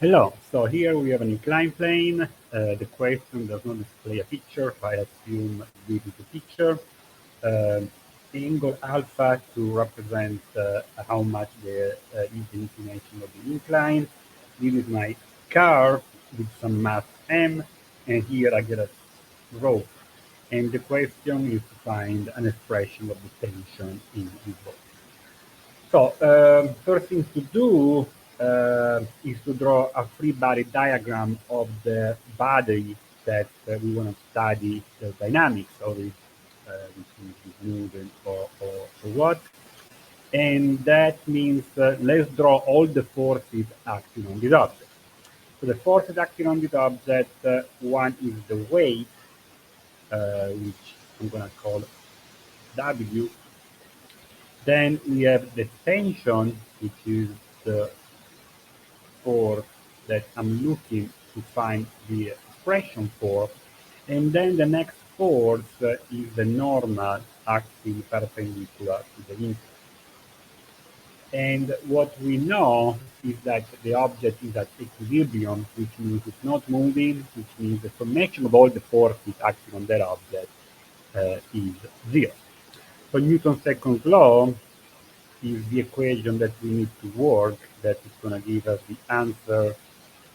Hello, so here we have an inclined plane. The question does not display a picture, I assume this is a picture. Angle alpha to represent how much there is the inclination of the incline. This is my car with some mass m, and here I get a rope. And the question is to find an expression of the tension in this rope. So first thing to do is to draw a free body diagram of the body that we want to study the dynamics of it, which means it's moving or what. And that means let's draw all the forces acting on this object. So the forces acting on this object, one is the weight, which I'm going to call W. Then we have the tension, which is the force that I'm looking to find the expression for. And then the next force is the normal acting perpendicular to the incline. And what we know is that the object is at equilibrium, which means it's not moving, which means the summation of all the forces acting on that object is zero. So Newton's second law is the equation that we need to work, that is going to give us the answer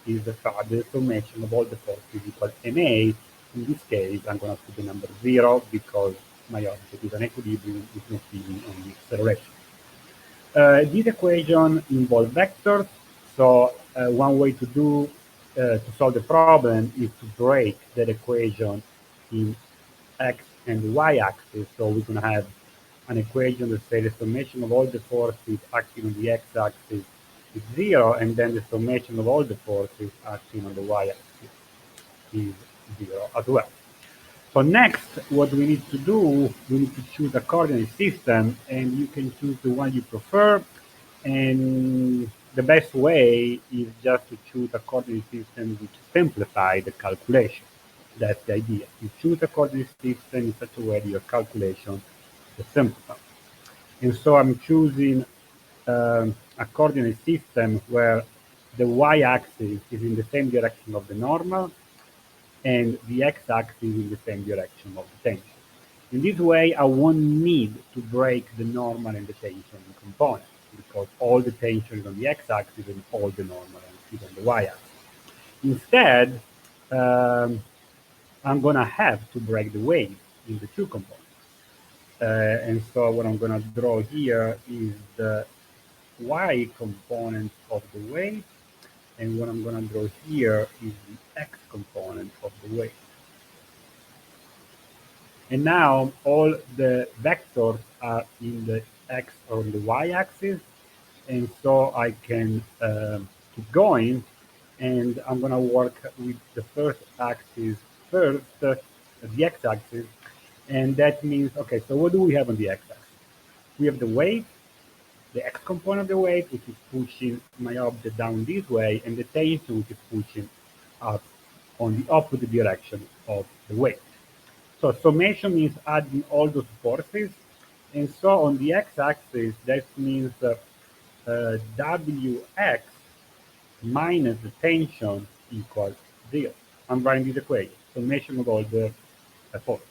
is the fact that the summation of all the forces equals ma. In this case, I'm going to put the number 0 because my object is an equilibrium, is not giving any acceleration. This equation involves vectors, so one way to do to solve the problem is to break that equation in x and y axis. So we're going to have an equation that says the summation of all the forces acting on the x-axis is 0, and then the summation of all the forces acting on the y-axis is 0 as well. So next, what we need to do, we need to choose a coordinate system, and you can choose the one you prefer. And the best way is just to choose a coordinate system which simplifies the calculation. That's the idea. You choose a coordinate system in such a way that your calculation is simplified. And so I'm choosing a coordinate system where the y-axis is in the same direction of the normal and the x-axis in the same direction of the tension. In this way, I won't need to break the normal and the tension in components because all the tension is on the x-axis and all the normal is on the y-axis. Instead, I'm going to have to break the weight in the two components. And so what I'm going to draw here is the y component of the weight, and what I'm going to draw here is the x component of the weight. And now all the vectors are in the x or the y axis, and so I can keep going, and I'm going to work with the first axis first, the x axis, and that means, okay, so what do we have on the x axis? We have the weight, the x component of the weight, which is pushing my object down this way, and the tension, which is pushing up on the opposite direction of the weight. So summation means adding all those forces, and so on the x-axis, that means Wx minus the tension equals 0. I'm writing this equation, summation of all the forces.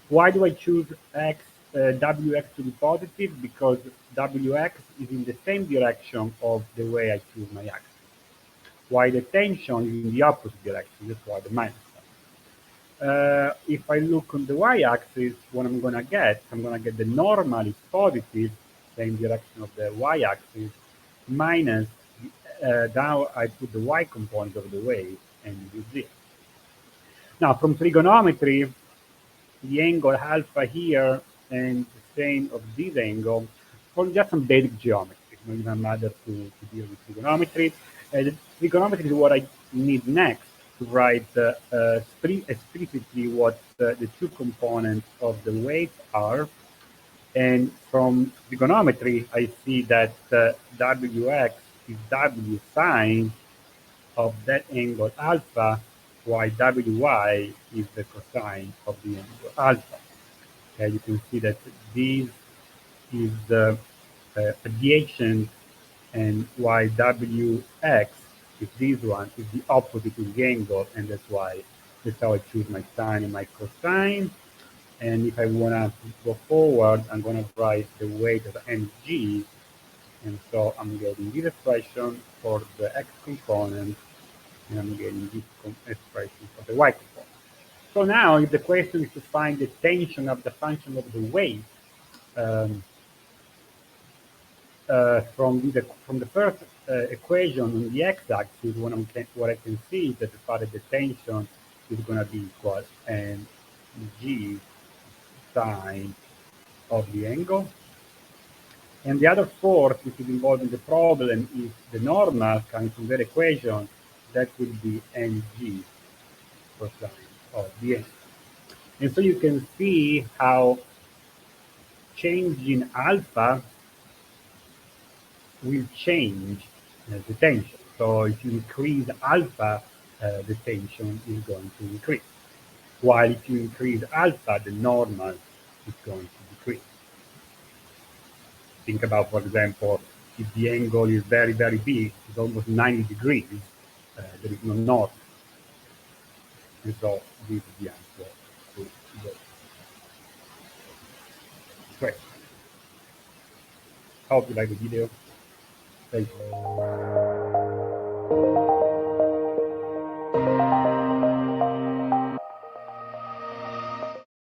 Why do I choose Wx to be positive? Because Wx is in the same direction of the way I choose my axis. While the tension is in the opposite direction, that's why the minus sign. If I look on the y-axis, what I'm going to get the normal is positive, same direction of the y-axis, minus, now I put the y component of the weight, and it is 0. Now, from trigonometry, the angle alpha here and the same of this angle for just some basic geometry. You don't matter to deal with trigonometry. The trigonometry is what I need next to write explicitly what the two components of the weight are. And from trigonometry, I see that Wx is W sine of that angle alpha, while Wy is the cosine of the angle alpha. Okay, you can see that this is the adjacent, and while Wx if this one is the opposite of the angle, and that's how I choose my sine and my cosine. And if I want to go forward, I'm going to write the weight of mg, and so I'm getting this expression for the x component, and I'm getting this expression for the y component. So now, if the question is to find the tension of the function of the weight, um, from the first equation on the x-axis, what I can see is that the fact that the tension is going to be equal mg sine of the angle. And the other force which is involved in the problem is the normal coming from that equation. That would be mg cosine of the angle. And so you can see how changing alpha will change the tension. So if you increase alpha, the tension is going to increase. While if you increase alpha, the normal is going to decrease. Think about, for example, if the angle is very, very big, it's almost 90 degrees, there is no north. And so this is the answer to the question. Hope you like the video. Thank you.